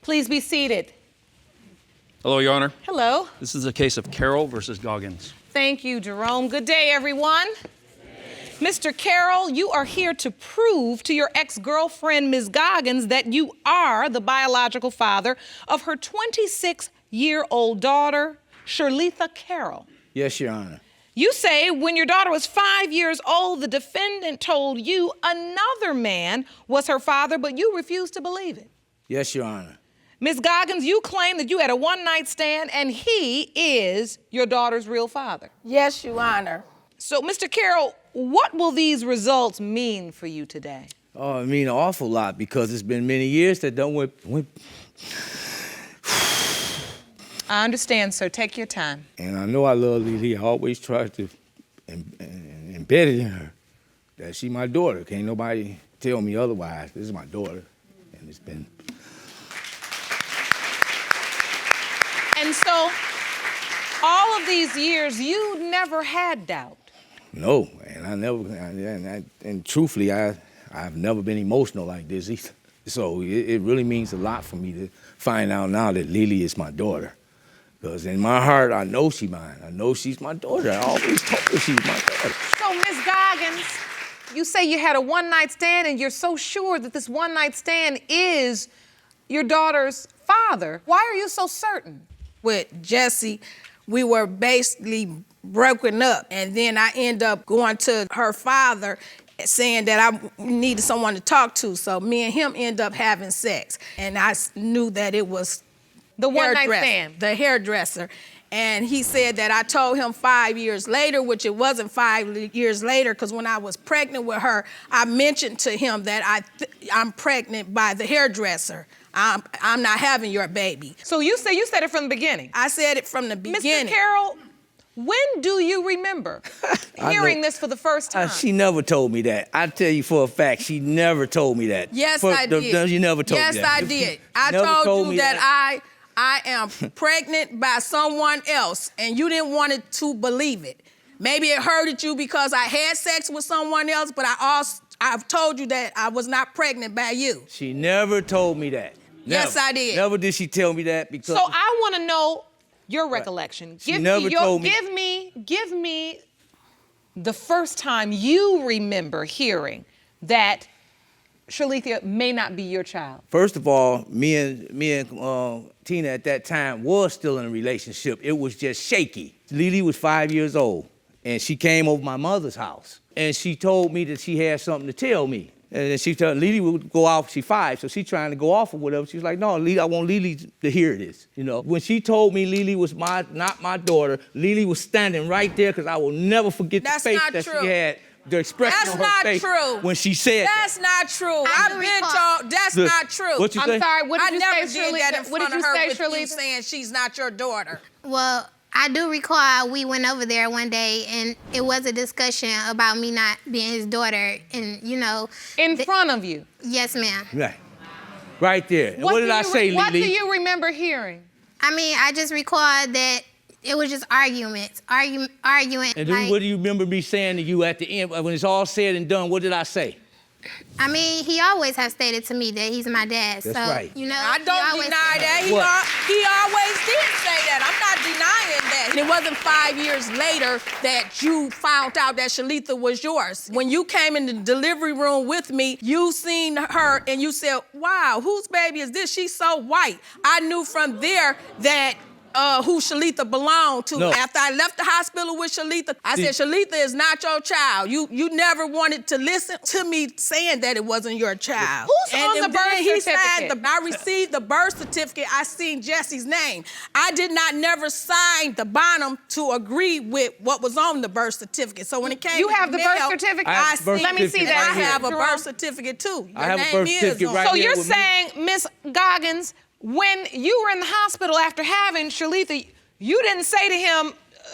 Please be seated. Hello, Your Honor. Hello. This is a case of Carroll versus Goggans. Thank you, Jerome. Good day, everyone. Mr. Carroll, you are here to prove to your ex-girlfriend, Ms. Goggans, that you are the biological father of her 26-year-old daughter, Shirletha Carroll. Yes, Your Honor. You say when your daughter was 5 years old, the defendant told you another man was her father, but you refused to believe it. Yes, Your Honor. Ms. Goggans, you claim that you had a one-night stand and he is your daughter's real father. Yes, Your Honor. So, Mr. Carroll, what will these results mean for you today? Oh, it mean an awful lot because it's been many years that done went. I understand, sir. Take your time. And I know I love Lily. I always try to embed it in her that she my daughter. Can't nobody tell me otherwise. This is my daughter, and it's been. And so, all of these years, you never had doubt. No, and I never, and truthfully, I've never been emotional like this either. So it really means a lot for me to find out now that Lily is my daughter. Because in my heart, I know she's mine. I know she's my daughter. I always told her she's my daughter. So, Ms. Goggans, you say you had a one-night stand and you're so sure that this one-night stand is your daughter's father. Why are you so certain? With Jesse, we were basically broken up, and then I end up going to her father saying that I needed someone to talk to, so me and him end up having sex, and I knew that it was the one-night stand. The hairdresser. And he said that I told him 5 years later, which it wasn't 5 years later, because when I was pregnant with her, I mentioned to him that I'm pregnant by the hairdresser. I'm not having your baby. So you said it from the beginning? I said it from the beginning. Mr. Carroll, when do you remember hearing this for the first time? She never told me that. I tell you for a fact, she never told me that. Yes, I did. You never told me that. Yes, I did. I told you that I am pregnant by someone else, and you didn't want it to believe it. Maybe it hurted you because I had sex with someone else, but I've told you that I was not pregnant by you. She never told me that. Never. Yes, I did. Never did she tell me that because. So I want to know your recollection. She never told me. Give me the first time you remember hearing that Shirletha may not be your child. First of all, me and Tina at that time was still in a relationship. It was just shaky. Lily was 5 years old, and she came over my mother's house, and she told me that she had something to tell me. And then she told Lily would go off. She's 5, so she's trying to go off or whatever. She was like, "No, Lily, I want Lily to hear this." You know, when she told me Lily was not my daughter, Lily was standing right there because I will never forget the face that she had. The expression on her face when she said That's not true. I've been told that's not true. What you say? I'm sorry, what did you say, I never did that in front of her with you Shirletha? saying she's not your daughter. Well, I do recall we went over there one day and it was a discussion about me not being his daughter and, you know. In front of you? Yes, ma'am. Right there. And what did I say, Lily? What do you remember hearing? I mean, I just recall that it was just arguments, arguing. And then what do you remember me saying to you at the end, when it's all said and done, what did I say? I mean, he always has stated to me that he's my dad. That's so, right. You know, I don't deny that. He always did say that. I'm not denying that. And it wasn't 5 years later that you found out that Shirletha was yours. When you came in the delivery room with me, you seen her and you said, "Wow, whose baby is this? She's so white." I knew from there that who Shirletha belonged to. No. After I left the hospital with Shirletha, I said, "Shirletha is not your child. You never wanted to listen to me saying that it wasn't your child." Who's on the birth certificate? I received the birth certificate. I seen Jesse's name. I did not never sign the bottom to agree with what was on the birth certificate. So when it came You to have the birth mail, certificate? Let me see that. I have a Jerome. birth certificate too. I have a birth certificate right So here you're with me. saying, Miss Goggans, when you were in the hospital after having Shirletha, you didn't say to him,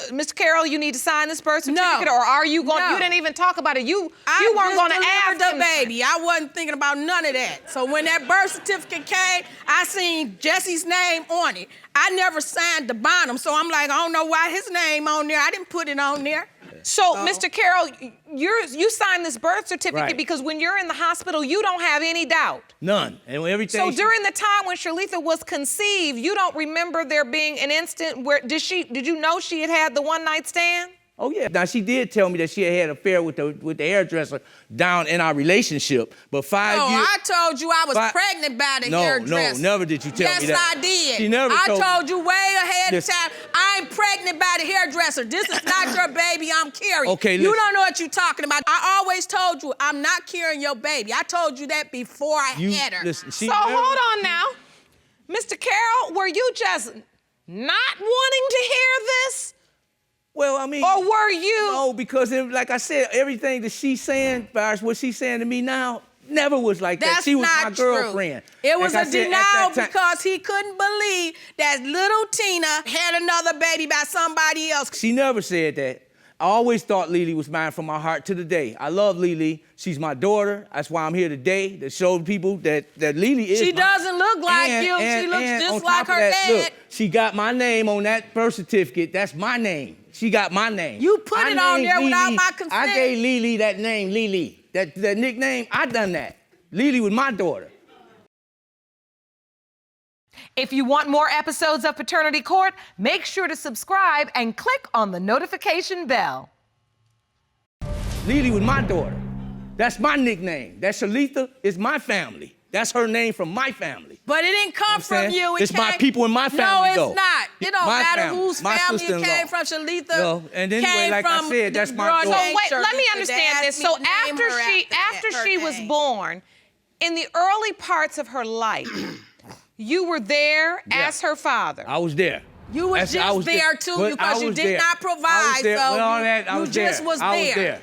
Mr. Carroll, you need to sign this birth certificate, or are you going? You didn't even talk about it. You weren't going to ask the baby. I wasn't thinking about none of that. So when that birth certificate came, I seen Jesse's name on it. I never signed the bottom, so I'm like, I don't know why his name on there. I didn't put it on there. So, Mr. Carroll, you signed this birth certificate Right. because when you're in the hospital, you don't have any doubt. None. And everything. So during the time when Sharletha was conceived, you don't remember there being an instant where, did you know she had the one-night stand? Oh yeah. Now she did tell me that she had an affair with the hairdresser down in our relationship, but 5 years. I told you I was pregnant by the hairdresser. No, never did you tell me that. Yes, I did. She never I told told you way ahead of Listen. time. I'm pregnant by the hairdresser. This is not your baby I'm carrying. Okay, you listen. don't know what you're talking about. I always told you I'm not carrying your baby. I told you that before I had her. Listen, So hold on now. Mr. Carroll, were you just not wanting to hear this? Well, I mean. Or were you? No, because like I said, everything that she's saying, as far as what she's saying to me now, never was like that. That's She was not my girlfriend. True. It was like a I said, at denial that time- because he couldn't believe that little Tina had another baby by somebody else. She never said that. I always thought Lily was mine from my heart to the day. I love Lily. She's my daughter. That's why I'm here today, to show people that Lily is She mine. doesn't look like you. She looks and just on like top of her that, dad. Look, she got my name on that birth certificate. That's my name. She got my name. You put I it on named there without Lily. my consent. I gave Lily that name, Lily. That nickname, I done that. Lily was my daughter. If you want more episodes of Paternity Court, make sure to subscribe and click on the notification bell. Lily was my daughter. That's my nickname. That Sharletha is my family. That's her name from my family. But it didn't come from you. It's my people in my family, No, though. it's not. It don't My matter family, whose my family it sister-in-law. came from. Sharletha No, and anyway, came like I from said, that's my Broad daughter. So Bank wait, let me Sharletha. understand They this. asked So me to name her after she was name. born, in the early parts of her life, you were there as her father. I was there. You was just there too But because I you was did there. not I provide, was there. so With all that, I you was just there. was I was there. there.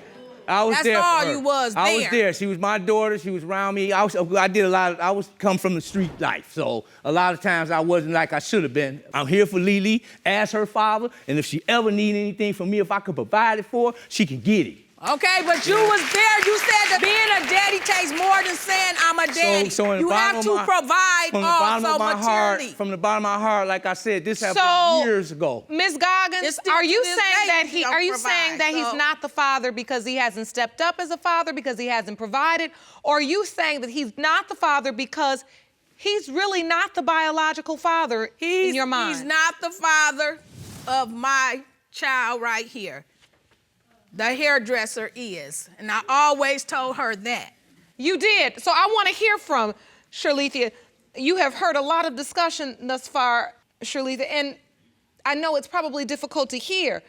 I was That's there for all her. you was I was there. there. She was my daughter. She was around me. I did a lot. I was come from the street life, so a lot of times I wasn't like I should have been. I'm here for Lily as her father, and if she ever need anything from me, if I could provide it for her, she can get it. Okay, but you was there. You said that being a daddy takes more than saying I'm a daddy. So in the you bottom have of to my- provide from the bottom also of my heart, materially. from the bottom of my heart, like I said, this happened So, years ago. Ms. Goggans, It's still are you to this saying day that he don't are you provide, saying that he's so- not the father because he hasn't stepped up as a father, because he hasn't provided? Or are you saying that he's not the father because he's really not the biological father in your mind? He's not the father of my child right here. The hairdresser is. And I always told her that. You did. So I want to hear from Sharletha. You have heard a lot of discussion thus far, Sharletha, and I know it's probably difficult to hear,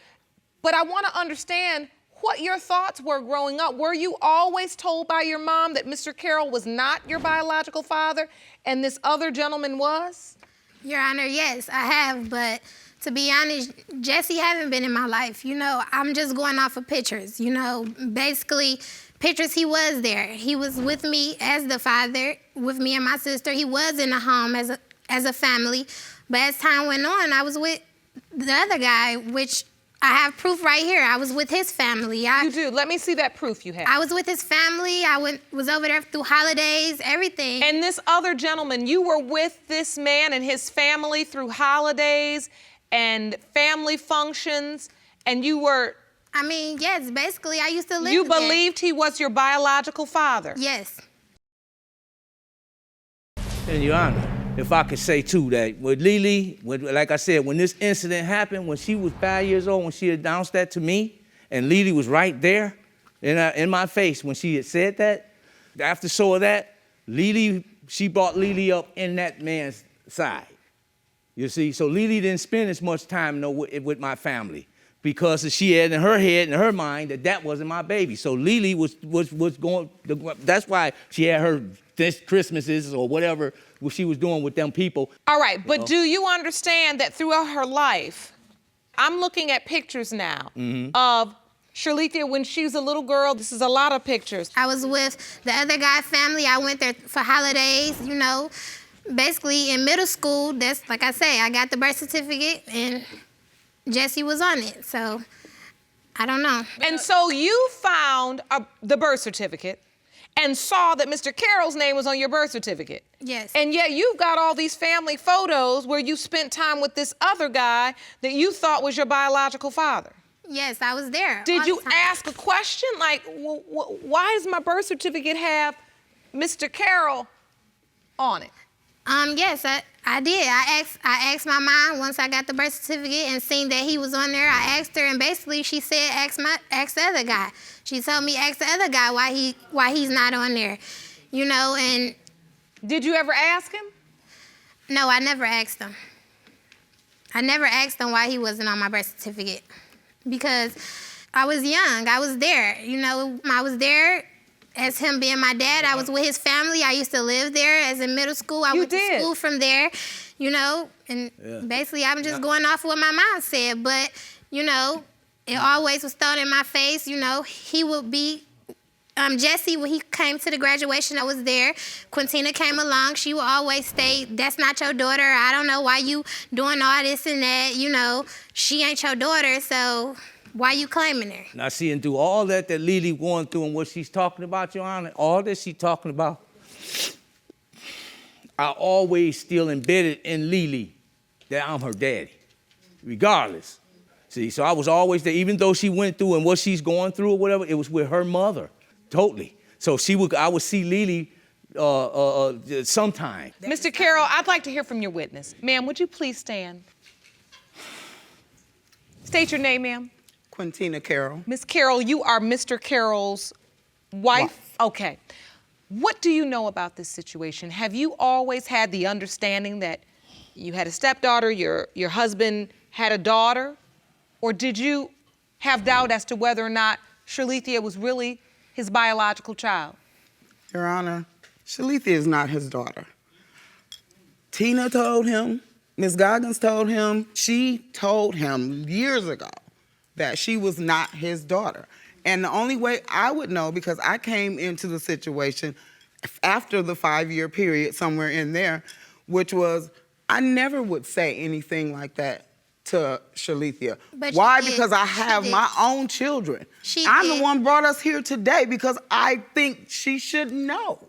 but I want to understand what your thoughts were growing up. Were you always told by your mom that Mr. Carroll was not your biological father and this other gentleman was? Your Honor, yes, I have, but to be honest, Jesse haven't been in my life. You know, I'm just going off of pictures. You know, basically, pictures, he was there. He was with me as the father, with me and my sister. He was in the home as a family. But as time went on, I was with the other guy, which I have proof right here. I was with his family. You do. Let me see that proof you have. I was with his family. I was over there through holidays, everything. And this other gentleman, you were with this man and his family through holidays and family functions, and you were... I mean, yes, basically, I used to live You there. believed he was your biological father? Yes. And Your Honor, if I could say too that with Lily, like I said, when this incident happened, when she was 5 years old, when she announced that to me, and Lily was right there in my face when she had said that, after so of that, she brought Lily up in that man's side. You see, so Lily didn't spend as much time with my family because she had in her head, in her mind, that wasn't my baby. So Lily was going, that's why she had her Christmases or whatever she was doing with them people. All right, but do you understand that throughout her life, I'm looking at pictures now of Sharletha when she was a little girl. This is a lot of pictures. I was with the other guy's family. I went there for holidays, you know. Basically, in middle school, that's like I say, I got the birth certificate and Jesse was on it. So, I don't know. And so you found the birth certificate and saw that Mr. Carroll's name was on your birth certificate. Yes. And yet you've got all these family photos where you spent time with this other guy that you thought was your biological father. Yes, I was there. Did all you the time. ask a question like, why does my birth certificate have Mr. Carroll on it? Yes, I did. I asked my mom once I got the birth certificate and seen that he was on there. I asked her, and basically she said, ask the other guy. She told me, ask the other guy why he's not on there, you know. And did you ever ask him? no, I never asked him. I never asked him why he wasn't on my birth certificate because I was young. I was there, you know. I was there. As him being my dad, I was with his family. I used to live there. As in middle school, I went to school from there, you know. And basically, I'm just going off what my mom said. But, you know, it always was thrown in my face. You know, he would be, Jesse, when he came to the graduation, I was there. Quintina came along. She would always say, that's not your daughter. I don't know why you doing all this and that. You know, she ain't your daughter, so... why you claiming her? Now, see, and through all that Lily going through and what she's talking about, Your Honor, all that she's talking about, I always still embedded in Lily that I'm her daddy, regardless. See, so I was always there, even though she went through and what she's going through or whatever, it was with her mother, totally. So I would see Lily sometime. Mr. Carroll, I'd like to hear from your witness. Ma'am, would you please stand? State your name, ma'am. Quintina Carroll. Miss Carroll, you are Mr. Carroll's wife? Okay. What do you know about this situation? Have you always had the understanding that you had a stepdaughter, your husband had a daughter? Or did you have doubt as to whether or not Shalithia was really his biological child? Your Honor, Shalithia is not his daughter. Tina told him, Ms. Goggans told him, she told him years ago that she was not his daughter. And the only way I would know, because I came into the situation after the 5-year period, somewhere in there, which was I never would say anything like that to Shalithia. But why? she did. Because I She have did. my own children. She I'm did. the one brought us here today because I think she should know.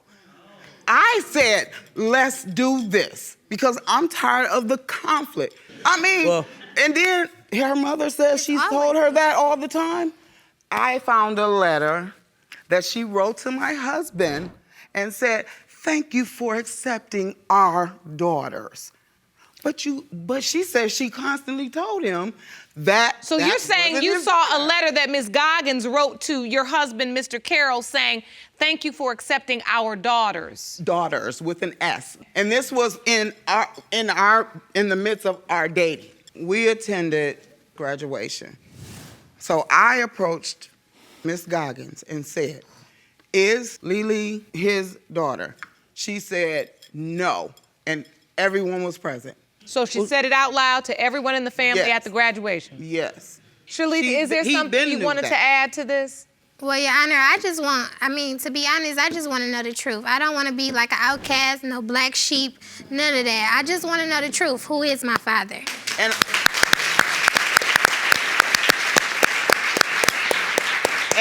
I said, let's do this because I'm tired of the conflict. I mean, and then her mother says she's told her that all the time. I found a letter that she wrote to my husband and said, thank you for accepting our daughters. But she says she constantly told him that. So you're saying you saw a letter that Ms. Goggans wrote to your husband, Mr. Carroll, saying, thank you for accepting our daughters. Daughters with an S. And this was in the midst of our dating. We attended graduation. So I approached Ms. Goggans and said, is Lily his daughter? She said, no. And everyone was present. So she said it out loud to everyone in the family at the graduation? Yes. Shalithia, is there something you wanted to add to this? Well, Your Honor, to be honest, I just want to know the truth. I don't want to be like an outcast, no black sheep, none of that. I just want to know the truth. Who is my father? And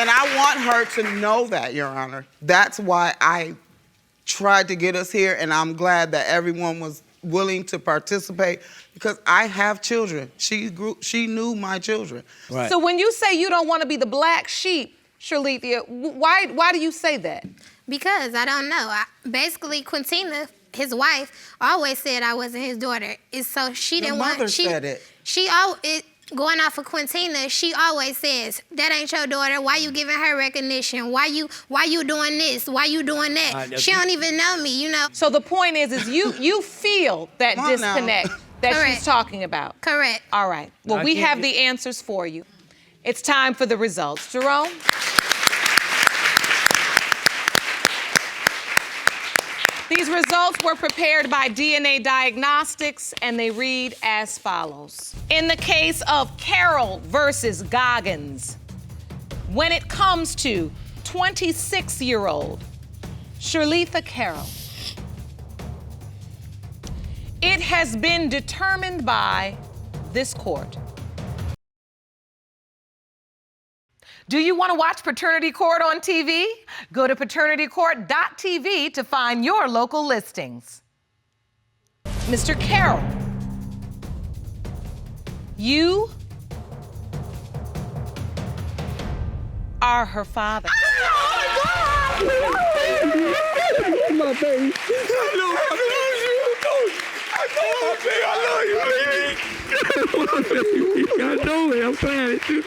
I want her to know that, Your Honor. That's why I tried to get us here, and I'm glad that everyone was willing to participate because I have children. She knew my children. Right. So when you say you don't want to be the black sheep, Shalithia, why do you say that? Because I don't know. Basically, Quintina, his wife, always said I wasn't his daughter. So she didn't want. Mother said it. Going off of Quintina, she always says, that ain't your daughter. Why you giving her recognition? Why you doing this? Why you doing that? She don't even know me, you know. So the point is you feel that disconnect that she's talking about. Correct. All right. Well, we have the answers for you. It's time for the results. Jerome? These results were prepared by DNA Diagnostics, and they read as follows. In the case of Carroll versus Goggans, when it comes to 26-year-old Shalithia Carroll, it has been determined by this court. Do you want to watch Paternity Court on TV? Go to paternitycourt.tv to find your local listings. Mr. Carroll, you are her father. My baby. I know it. I'm planning to.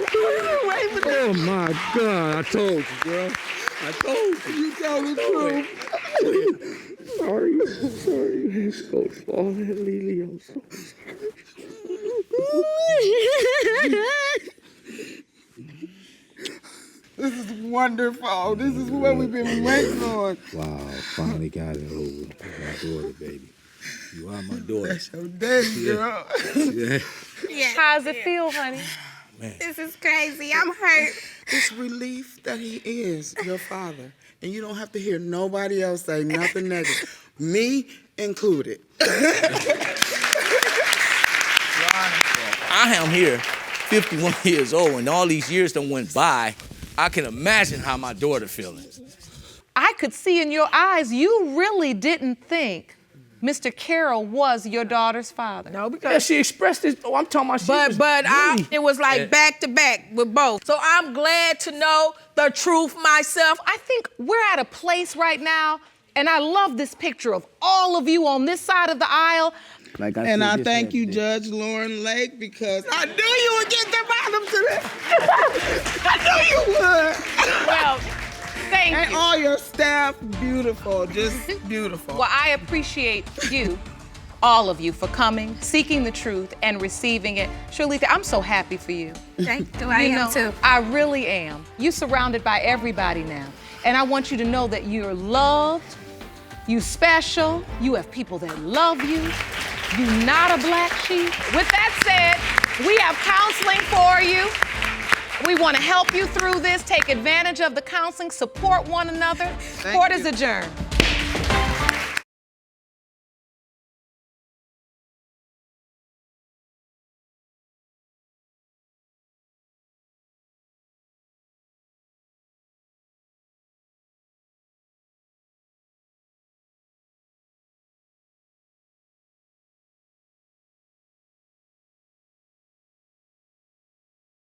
Oh my God! I told you, girl. I told you. You tell the truth. Sorry. It's so sorry, Lily. I'm so This is wonderful. This is what we've been waiting on. Wow, finally got it over. My daughter, baby. You are my daughter. That's your daddy, girl. Yeah. Yeah. How's it feel, honey? This is crazy. I'm hurt. It's relief that he is your father. And you don't have to hear nobody else say nothing negative. Me included. I am here, 51 years old, and all these years that went by, I can imagine how my daughter feeling. I could see in your eyes you really didn't think Mr. Carroll was your daughter's father. No, because Yeah, she expressed this. Oh, I'm talking about she was really- it was like back to back with both. So I'm glad to know the truth myself. I think we're at a place right now, and I love this picture of all of you on this side of the aisle. Like And said, I this thank had you, to- Judge Lauren Lake, because I knew you would get the bottom to this. I knew you would. Well, thank And you. all your staff, beautiful, just beautiful. Well, I appreciate you, all of you, for coming, seeking the truth, and receiving it. Shirlita, I'm so happy for you. Thank you. I am too. I really am. You're surrounded by everybody now. And I want you to know that you're loved, you special, you have people that love you, you're not a black sheep. With that said, we have counseling for you. We want to help you through this. Take advantage of the counseling, support one another. Court is adjourned.